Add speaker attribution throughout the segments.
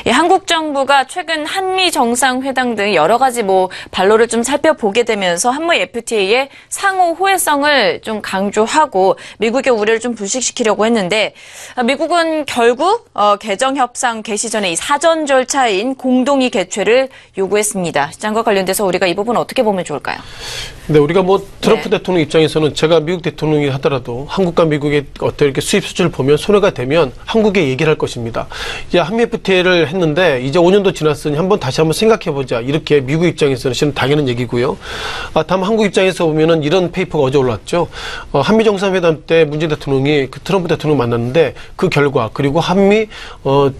Speaker 1: 한국 정부가 최근 한미 정상회담 등 여러 가지 발로를 좀 살펴보게 되면서 한미 FTA의 상호 호혜성을 좀 강조하고 미국의 우려를 좀 불식시키려고 했는데 미국은 결국 개정 협상 개시 전에 이 사전 절차인 공동의 개최를 요구했습니다. 시장과 관련돼서 우리가 이 부분 어떻게 보면 좋을까요?
Speaker 2: 네, 우리가 트럼프 대통령 입장에서는 제가 미국 대통령이 하더라도 한국과 미국의 어떤 이렇게 수입 수준을 보면 손해가 되면 한국에 얘기를 할 것입니다. 이제 한미 FTA를 했는데 이제 5년도 지났으니 다시 한번 생각해보자. 이렇게 미국 입장에서는 실은 당연한 얘기고요. 다만 한국 입장에서 보면은 이런 페이퍼가 어제 올랐죠. 한미 정상회담 때 문재인 대통령이 그 트럼프 대통령 만났는데 그 결과 그리고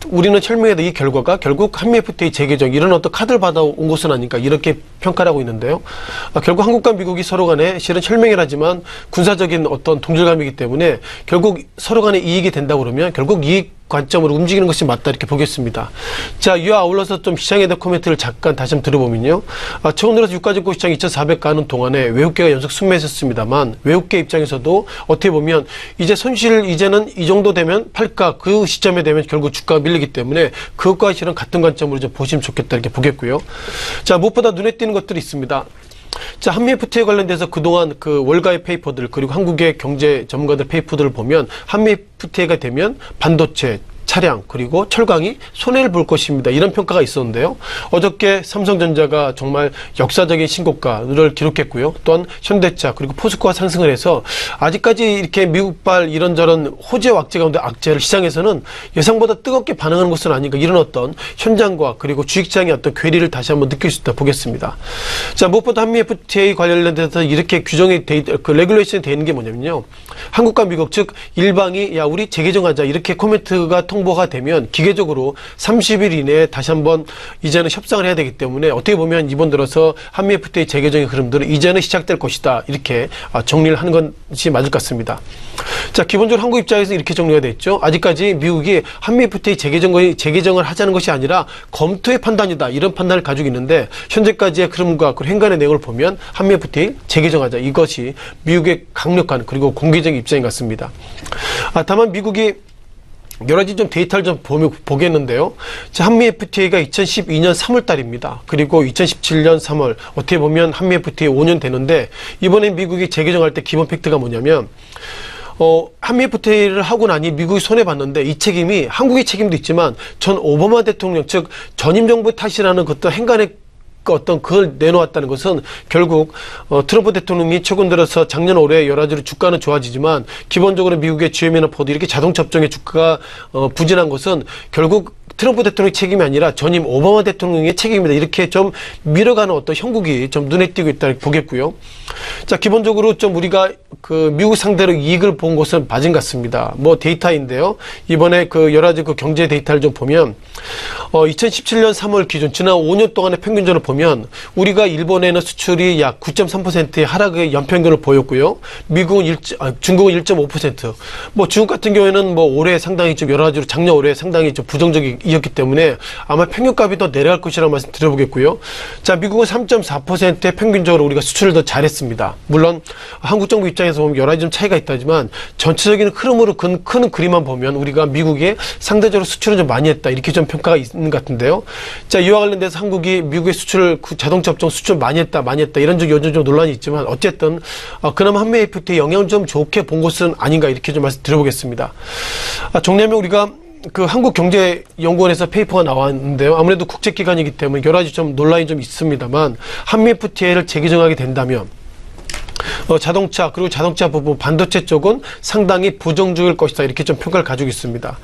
Speaker 2: 우리는 철명에다 이 결과가 결국 한미 FTA 재개정 이런 어떤 카드를 받아온 것은 아닌가 이렇게 평가를 하고 있는데요. 결국 한국과 미국이 서로 간에 실은 철명이라지만 군사적인 어떤 동질감이기 때문에 결국 서로 간에 이익이 된다고 그러면 결국 이익 관점으로 움직이는 것이 맞다 이렇게 보겠습니다. 자, 이와 아울러서 좀 시장에 대한 코멘트를 잠깐 다시 한번 들어보면요. 최근 들어서 유가증권 시장 2,400 가는 동안에 외국계가 연속 순매했었습니다만 외국계 입장에서도 어떻게 보면 이제 이제는 이 정도 되면 팔까 그 시점에 되면 결국 주가가 밀리기 때문에 그것과 실은 같은 관점으로 좀 보시면 좋겠다 이렇게 보겠고요. 자, 무엇보다 눈에 띄는 것들이 있습니다. 자, 한미 FTA 관련돼서 그동안 그 월가의 페이퍼들 그리고 한국의 경제 전문가들 페이퍼들을 보면 한미 FTA가 되면 반도체, 차량 그리고 철강이 손해를 볼 것입니다. 이런 평가가 있었는데요. 어저께 삼성전자가 정말 역사적인 신고가를 기록했고요. 또한 현대차 그리고 포스코가 상승을 해서 아직까지 이렇게 미국발 이런저런 호재 악재 가운데 악재를 시장에서는 예상보다 뜨겁게 반응하는 것은 아닌가 이런 어떤 현장과 그리고 주식시장의 어떤 괴리를 다시 한번 느낄 수 있다 보겠습니다. 자, 무엇보다 한미 FTA 관련돼서 이렇게 규정이 레귤레이션이 되어 있는 게 뭐냐면요. 한국과 미국 즉 일방이 야 우리 재개정하자 이렇게 코멘트가 통보가 되면 기계적으로 30일 이내에 다시 한번 이제는 협상을 해야 되기 때문에 어떻게 보면 이번 들어서 한미 FTA 재개정의 흐름들은 이제는 시작될 것이다 이렇게 정리를 하는 것이 맞을 것 같습니다. 자, 기본적으로 한국 입장에서 이렇게 정리가 됐죠. 아직까지 미국이 한미 FTA 재개정을 하자는 것이 아니라 검토의 판단이다 이런 판단을 가지고 있는데 현재까지의 흐름과 그 행간의 내용을 보면 한미 FTA 재개정하자 이것이 미국의 강력한 그리고 공개적인 입장인 것 같습니다. 다만 미국이 여러 가지 좀 데이터를 좀 보겠는데요. 자, 한미 FTA가 2012년 3월 달입니다. 그리고 2017년 3월 어떻게 보면 한미 FTA 5년 되는데 이번에 미국이 재개정할 때 기본 팩트가 뭐냐면 한미 FTA를 하고 나니 미국이 손해봤는데 이 책임이 한국의 책임도 있지만 전 오바마 대통령 즉 전임 정부의 탓이라는 어떤 행간의 어떤 그걸 내놓았다는 것은 결국 트럼프 대통령이 최근 들어서 작년 올해 여러 가지로 주가는 좋아지지만 기본적으로 미국의 GM이나 포드 이렇게 자동차 업종의 주가가 부진한 것은 결국 트럼프 대통령의 책임이 아니라 전임 오바마 대통령의 책임입니다. 이렇게 좀 밀어가는 어떤 형국이 좀 눈에 띄고 있다 보겠고요. 자, 기본적으로 좀 우리가 그 미국 상대로 이익을 본 것은 맞은 것 같습니다. 데이터인데요. 이번에 그 여러 가지 그 경제 데이터를 좀 보면 2017년 3월 기준 지난 5년 동안의 평균적으로 보면 우리가 일본에는 수출이 약 9.3%의 하락의 연평균을 보였고요. 중국은 1.5%. 중국 같은 경우에는 올해 상당히 좀 여러 가지로 작년 올해 상당히 좀 부정적이었기 때문에 아마 평균값이 더 내려갈 것이라는 말씀 드려보겠고요. 자, 미국은 3.4%의 평균적으로 우리가 수출을 더 잘했습니다. 물론 한국 정부 입장에서 보면 여러 가지 좀 차이가 있다지만 전체적인 흐름으로 큰 그림만 보면 우리가 미국에 상대적으로 수출을 좀 많이 했다 이렇게 좀 평가가 있는 것 같은데요. 자, 이와 관련돼서 한국이 미국의 자동차 업종 수출 많이 했다 이런 요즘 좀 논란이 있지만 어쨌든 그나마 한미 FTA 영향을 좀 좋게 본 것은 아닌가 이렇게 좀 말씀 드려보겠습니다. 정리하면 우리가 그 한국경제연구원에서 페이퍼가 나왔는데요. 아무래도 국제기관이기 때문에 여러 가지 좀 논란이 좀 있습니다만 한미 FTA를 재개정하게 된다면 자동차 그리고 자동차 부분 반도체 쪽은 상당히 부정적일 것이다 이렇게 좀 평가를 가지고 있습니다.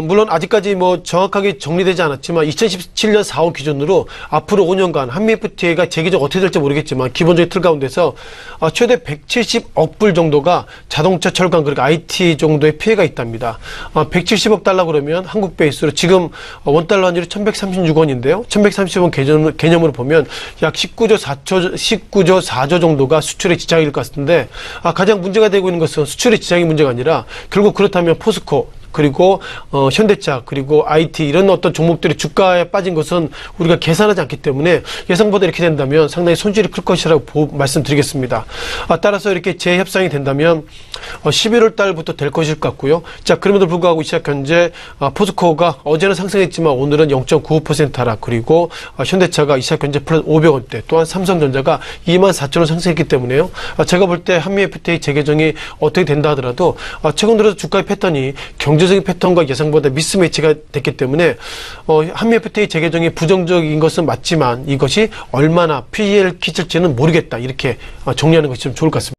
Speaker 2: 물론 아직까지 정확하게 정리되지 않았지만 2017년 4월 기준으로 앞으로 5년간 한미 FTA가 재개정 어떻게 될지 모르겠지만 기본적인 틀 가운데서 최대 170억 불 정도가 자동차 철강 그리고 IT 정도의 피해가 있답니다. 170억 달러 그러면 한국 베이스로 지금 원달러 환율이 1136원인데요. 1130원 개념으로 보면 약 19조 4조 정도가 수출에 지장일 것 같은데 가장 문제가 되고 있는 것은 수출의 지장이 문제가 아니라 결국 그렇다면 포스코 그리고 현대차 그리고 IT 이런 어떤 종목들이 주가에 빠진 것은 우리가 계산하지 않기 때문에 예상보다 이렇게 된다면 상당히 손실이 클 것이라고 말씀드리겠습니다. 따라서 이렇게 재협상이 된다면 11월 달부터 될 것일 것 같고요. 자, 그럼에도 불구하고 이 시각 현재 포스코가 어제는 상승했지만 오늘은 0.95% 하락, 그리고 현대차가 이 시각 현재 플러스 500원대, 또한 삼성전자가 24,000원 상승했기 때문에요. 제가 볼 때 한미 FTA 재개정이 어떻게 된다 하더라도 최근 들어서 주가의 패턴이 경제적인 패턴과 예상보다 미스매치가 됐기 때문에 한미 FTA 재개정이 부정적인 것은 맞지만 이것이 얼마나 피해를 끼칠지는 모르겠다, 이렇게 정리하는 것이 좀 좋을 것 같습니다.